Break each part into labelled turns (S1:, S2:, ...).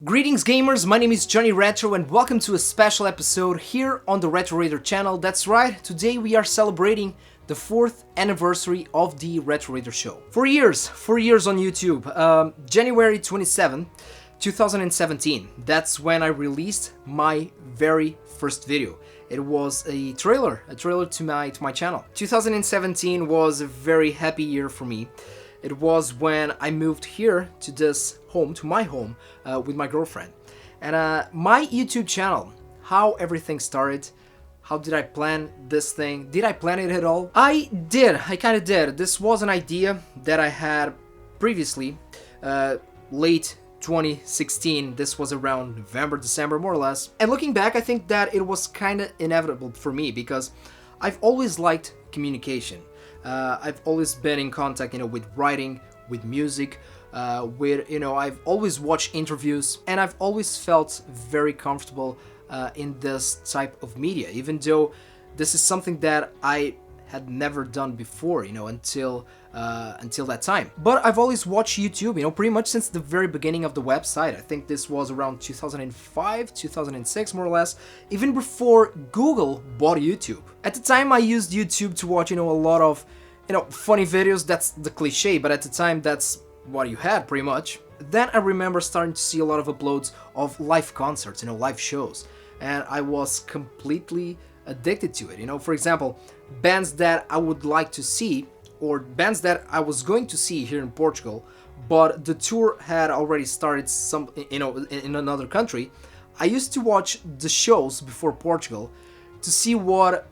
S1: Greetings gamers, my name is Johnny Retro and welcome to a special episode here on the Retro Raider channel. That's right, today we are celebrating the 4th anniversary of the Retro Raider show. 4 years on YouTube, January 27, 2017, that's when I released my very first video. It was a trailer to my channel. 2017 was a very happy year for me. It was when I moved here to this home, to my home, with my girlfriend. And my YouTube channel, how everything started, how did I plan this thing? Did I plan it at all? I kind of did. This was an idea that I had previously, late 2016. This was around November, December, more or less. And looking back, I think that it was kind of inevitable for me because I've always liked communication. I've always been in contact, with writing, with music, I've always watched interviews, and I've always felt very comfortable in this type of media, even though this is something that I had never done before, until that time. But I've always watched YouTube, pretty much since the very beginning of the website. I think this was around 2005, 2006, more or less, even before Google bought YouTube. At the time, I used YouTube to watch, a lot of, funny videos. That's the cliche, but at the time, that's what you had, pretty much. Then I remember starting to see a lot of uploads of live concerts, live shows, and I was completely addicted to it. For example, bands that I would like to see, or bands that I was going to see here in Portugal, but the tour had already started in another country. I used to watch the shows before Portugal to see what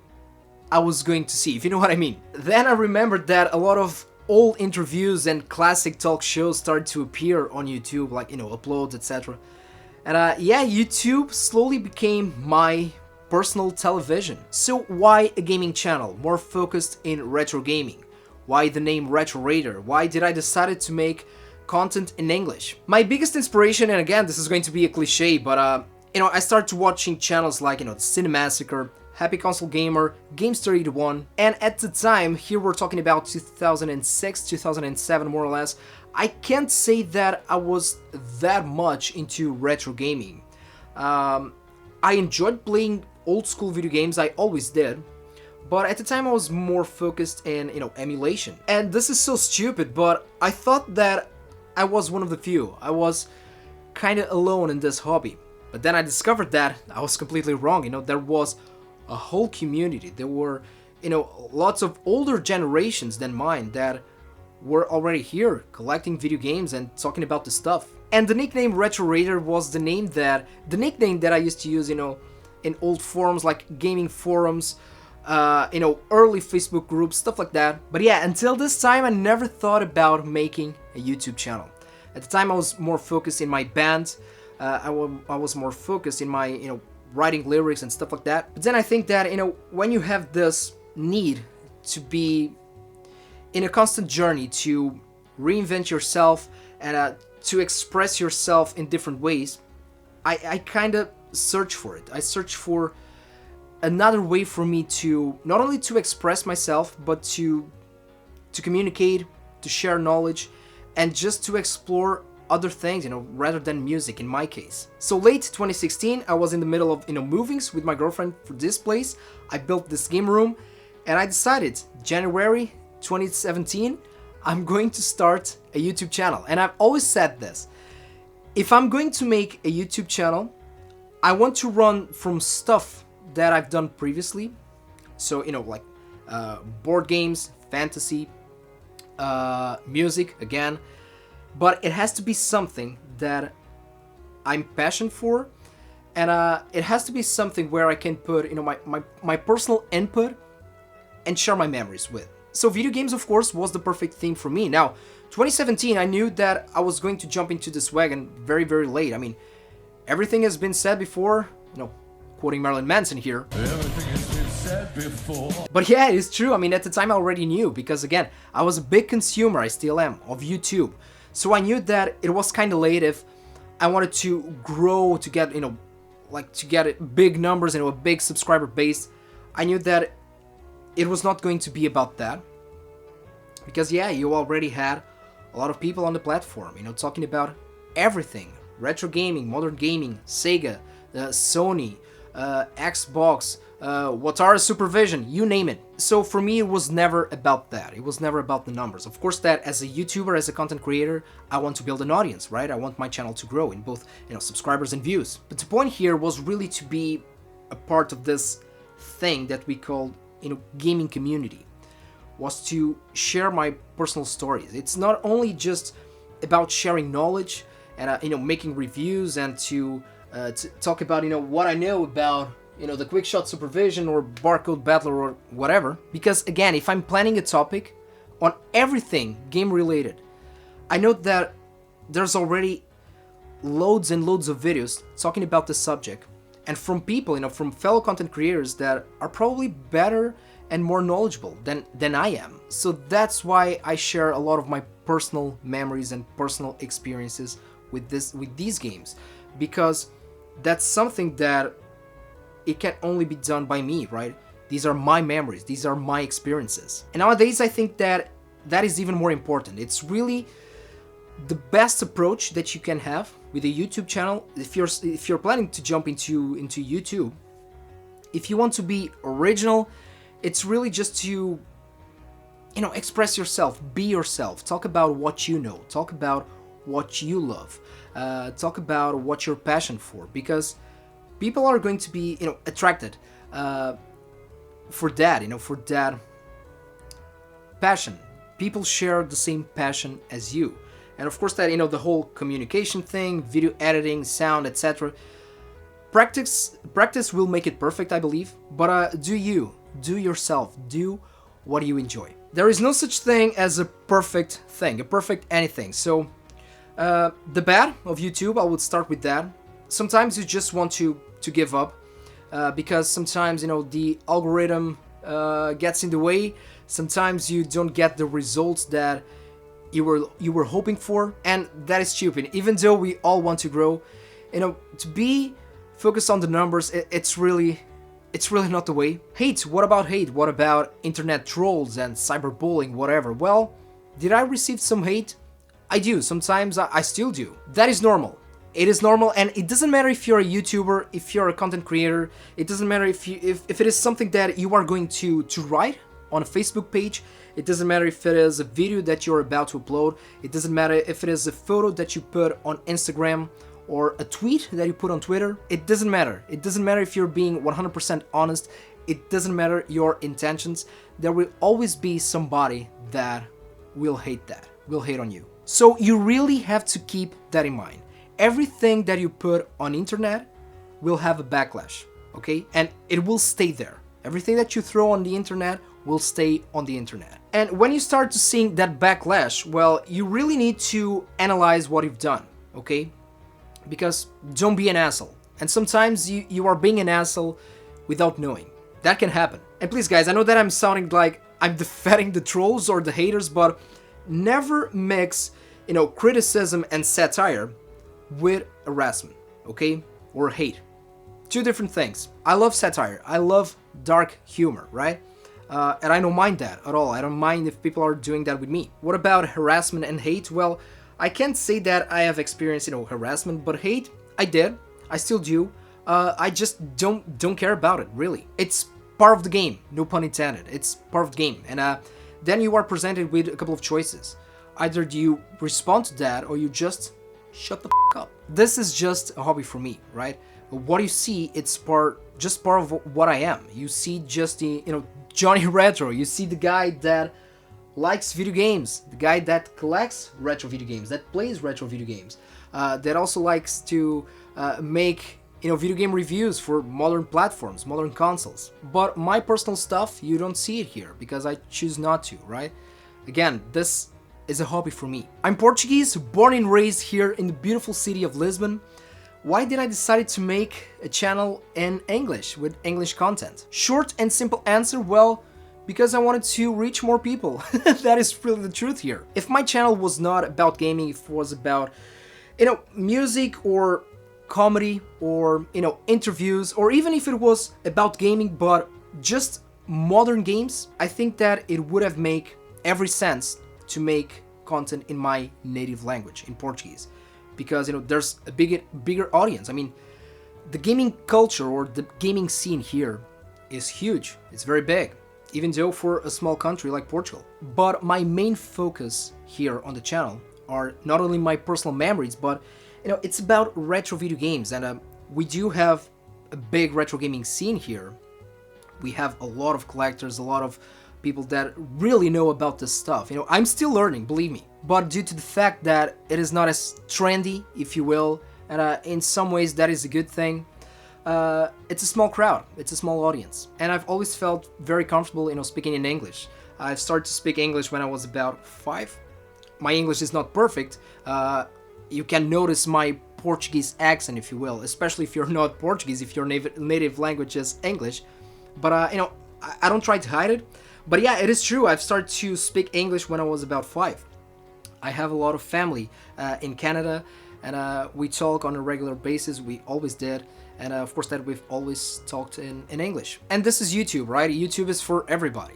S1: I was going to see, if you know what I mean. Then I remembered that a lot of old interviews and classic talk shows started to appear on YouTube, like, uploads, etc. And YouTube slowly became my personal television. So why a gaming channel more focused in retro gaming? Why the name Retro Raider? Why did I decide to make content in English? My biggest inspiration, and again, this is going to be a cliche, but I started watching channels like, Cinemassacre, Happy Console Gamer, Games 31, and at the time, here we're talking about 2006, 2007 more or less, I can't say that I was that much into retro gaming. I enjoyed playing old school video games, I always did, but at the time I was more focused in, emulation. And this is so stupid, but I thought that I was one of the few. I was kinda alone in this hobby. But then I discovered that I was completely wrong, there was a whole community. There were, lots of older generations than mine that were already here collecting video games and talking about the stuff. And the nickname Retro Raider was the nickname that I used to use, in old forums like gaming forums, early Facebook groups, stuff like that. But yeah, until this time, I never thought about making a YouTube channel. At the time, I was more focused in my band. I was more focused in my, writing lyrics and stuff like that. But then I think that, when you have this need to be in a constant journey to reinvent yourself and to express yourself in different ways, I kind of search for it. I search for another way for me to not only to express myself, but to communicate, to share knowledge, and just to explore other things, rather than music in my case. So late 2016, I was in the middle of, moving with my girlfriend for this place. I built this game room, and I decided January 2017, I'm going to start a YouTube channel. And I've always said this: if I'm going to make a YouTube channel, I want to run from stuff that I've done previously. So, like board games, fantasy, music, again. But it has to be something that I'm passionate for, and it has to be something where I can put, my personal input and share my memories with. So video games, of course, was the perfect theme for me. Now, 2017, I knew that I was going to jump into this wagon very, very late. I mean, everything has been said before, quoting Marilyn Manson here. Everything has been said before. But yeah, it's true. I mean, at the time I already knew, because again, I was a big consumer, I still am, of YouTube. So I knew that it was kind of late if I wanted to grow, to get, to get big numbers, a big subscriber base. I knew that it was not going to be about that. Because yeah, you already had a lot of people on the platform, talking about everything retro gaming, modern gaming, Sega, Sony, Xbox, Watara Supervision, you name it. So for me, it was never about that. It was never about the numbers. Of course, that as a YouTuber, as a content creator, I want to build an audience, right? I want my channel to grow in both, subscribers and views. But the point here was really to be a part of this thing that we call, gaming community, was to share my personal stories. It's not only just about sharing knowledge and making reviews and to talk about what I know about the quick shot supervision or barcode battler or whatever. Because again, if I'm planning a topic on everything game related, I know that there's already loads and loads of videos talking about the subject, and from people, from fellow content creators that are probably better and more knowledgeable than I am. So that's why I share a lot of my personal memories and personal experiences with these games, because that's something that it can only be done by me, right? These are my memories, these are my experiences. And nowadays I think that is even more important. It's really the best approach that you can have with a YouTube channel. If you're planning to jump into YouTube, if you want to be original, it's really just to express yourself, be yourself, talk about what you know, talk about what you love, talk about what you're passionate for, because people are going to be attracted for that passion. People share the same passion as you. And of course that the whole communication thing, video editing, sound, etc. Practice will make it perfect, I believe. But do yourself, do what you enjoy. There is no such thing as a perfect thing, a perfect anything. So the bad of YouTube, I would start with that. Sometimes you just want to give up because sometimes the algorithm gets in the way. Sometimes you don't get the results that you were hoping for, and that is stupid. Even though we all want to grow, to be focused on the numbers, it's really not the way. Hate, what about hate? What about internet trolls and cyberbullying, whatever? Well, did I receive some hate? I do, sometimes I still do. That is normal. It is normal, and it doesn't matter if you're a YouTuber, if you're a content creator. It doesn't matter if it is something that you are going to write on a Facebook page. It doesn't matter if it is a video that you're about to upload. It doesn't matter if it is a photo that you put on Instagram or a tweet that you put on Twitter. It doesn't matter. It doesn't matter if you're being 100% honest. It doesn't matter your intentions. There will always be somebody that will hate on you. So you really have to keep that in mind. Everything that you put on internet will have a backlash, okay? And it will stay there. Everything that you throw on the internet will stay on the internet. And when you start to see that backlash, well, you really need to analyze what you've done, okay? Because don't be an asshole. And sometimes you are being an asshole without knowing. That can happen. And please guys, I know that I'm sounding like I'm defending the trolls or the haters, but never mix, criticism and satire with harassment, okay? Or hate. Two different things. I love satire. I love dark humor, right? And I don't mind that at all. I don't mind if people are doing that with me. What about harassment and hate? Well, I can't say that I have experienced, harassment, but hate, I did. I still do. I just don't care about it, really. It's part of the game, no pun intended. It's part of the game. And then you are presented with a couple of choices. Either do you respond to that or you just shut the f*** up. This is just a hobby for me, right? What you see, it's just part of what I am. You see just the, Johnny Retro. You see the guy that likes video games, the guy that collects retro video games, that plays retro video games, that also likes to make, video game reviews for modern platforms, modern consoles. But my personal stuff, you don't see it here because I choose not to, right? Again, this is a hobby for me. I'm Portuguese, born and raised here in the beautiful city of Lisbon. Why did I decide to make a channel in English with English content? Short and simple answer, well, because I wanted to reach more people. That is really the truth here. If my channel was not about gaming, if it was about, music or comedy or, interviews, or even if it was about gaming but just modern games, I think that it would have made every sense to make content in my native language, in Portuguese. because there's a bigger audience. I mean, the gaming culture or the gaming scene here is huge. It's very big, even though for a small country like Portugal. But my main focus here on the channel are not only my personal memories, but it's about retro video games, and we do have a big retro gaming scene here. We have a lot of collectors, a lot of people that really know about this stuff. I'm still learning, believe me, but due to the fact that it is not as trendy, if you will, and in some ways that is a good thing. It's a small crowd, it's a small audience, and I've always felt very comfortable, speaking in English. I've started to speak English when I was about 5. My English is not perfect. You can notice my Portuguese accent, if you will, especially if you're not Portuguese, if your native language is English. But I don't try to hide it. But yeah, it is true. I've started to speak English when I was about 5. I have a lot of family in Canada, and we talk on a regular basis. We always did. And of course that we've always talked in English. And this is YouTube, right? YouTube is for everybody.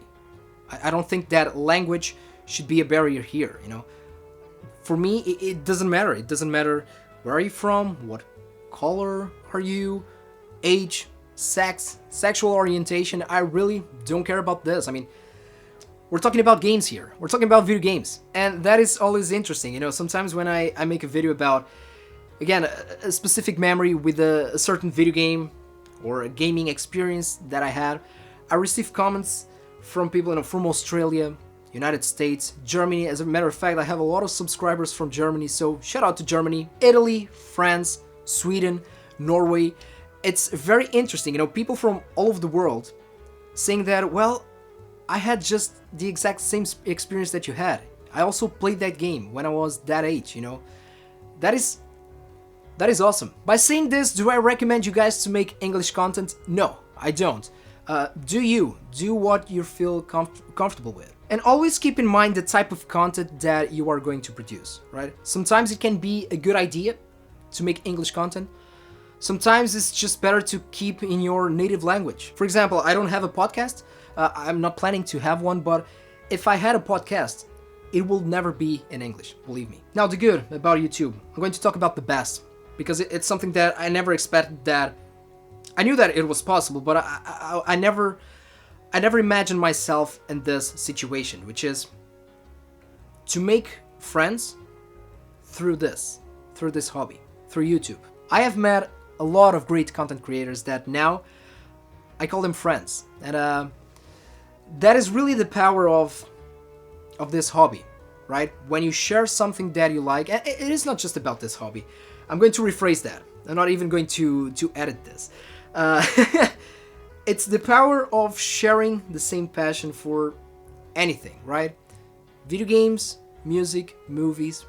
S1: I don't think that language should be a barrier here, For me, it doesn't matter. It doesn't matter where are you from, what color are you, age, sex, sexual orientation. I really don't care about this. I mean, we're talking about games here. We're talking about video games. And that is always interesting. Sometimes when I make a video about, again, a specific memory with a certain video game or a gaming experience that I had, I receive comments from people from Australia, United States, Germany. As a matter of fact, I have a lot of subscribers from Germany, so shout out to Germany, Italy, France, Sweden, Norway. It's very interesting, people from all over the world saying that, well, I had just the exact same experience that you had. I also played that game when I was that age, That is awesome. By saying this, do I recommend you guys to make English content? No, I don't. Do what you feel comfortable with. And always keep in mind the type of content that you are going to produce, right? Sometimes it can be a good idea to make English content. Sometimes it's just better to keep in your native language. For example, I don't have a podcast. I'm not planning to have one, but if I had a podcast, it will never be in English, believe me. Now, the good about YouTube, I'm going to talk about the best, because it's something that I never expected that. I knew that it was possible, but I never imagined myself in this situation, which is to make friends through this hobby, through YouTube. I have met a lot of great content creators that now I call them friends, and that is really the power of this hobby, right? When you share something that you like, and it is not just about this hobby. I'm going to rephrase that. I'm not even going to edit this. It's the power of sharing the same passion for anything, right? Video games, music, movies,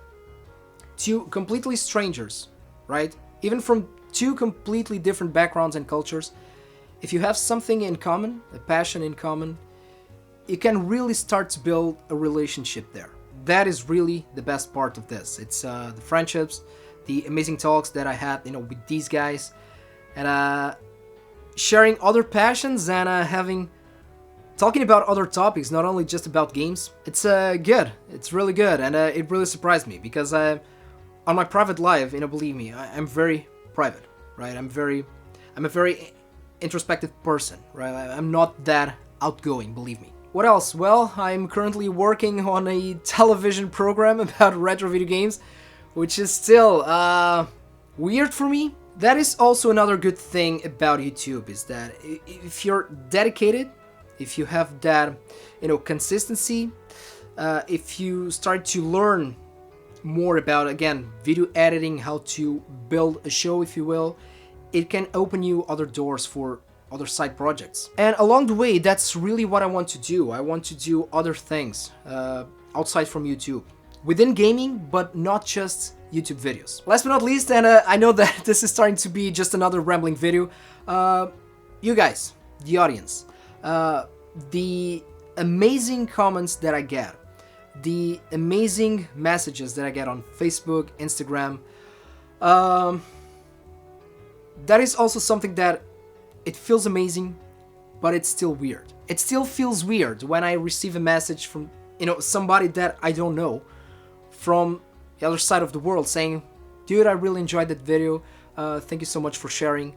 S1: to completely strangers, right? Even from two completely different backgrounds and cultures, if you have something in common, a passion in common, you can really start to build a relationship there. That is really the best part of this. It's the friendships, the amazing talks that I had, with these guys, and sharing other passions and talking about other topics, not only just about games. It's good. It's really good, and it really surprised me because on my private life, believe me, I'm very private, right? I'm a very introspective person, right? I'm not that outgoing, believe me. What else? Well, I'm currently working on a television program about retro video games, which is still weird for me. That is also another good thing about YouTube, is that if you're dedicated, if you have that, consistency, if you start to learn more about, again, video editing, how to build a show, if you will, it can open you other doors for other side projects. And along the way, that's really what I want to do. I want to do other things outside from YouTube, within gaming, but not just YouTube videos. Last but not least, and I know that this is starting to be just another rambling video, you guys, the audience, the amazing comments that I get, the amazing messages that I get on Facebook, Instagram, that is also something that it feels amazing, but it's still weird. It still feels weird when I receive a message from, somebody that I don't know, from the other side of the world, saying, dude, I really enjoyed that video. Thank you so much for sharing.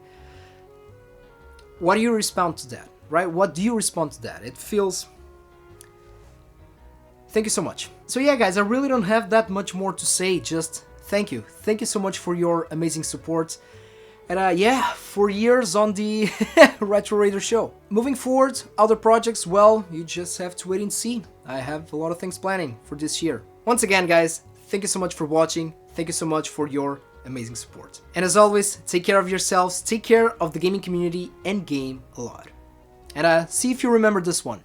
S1: What do you respond to that, right? What do you respond to that? It feels... Thank you so much. So yeah, guys, I really don't have that much more to say, just thank you. Thank you so much for your amazing support. And yeah, 4 years on the Retro Raider show. Moving forward, other projects, well, you just have to wait and see. I have a lot of things planning for this year. Once again, guys, thank you so much for watching. Thank you so much for your amazing support. And as always, take care of yourselves, take care of the gaming community, and game a lot. And see if you remember this one.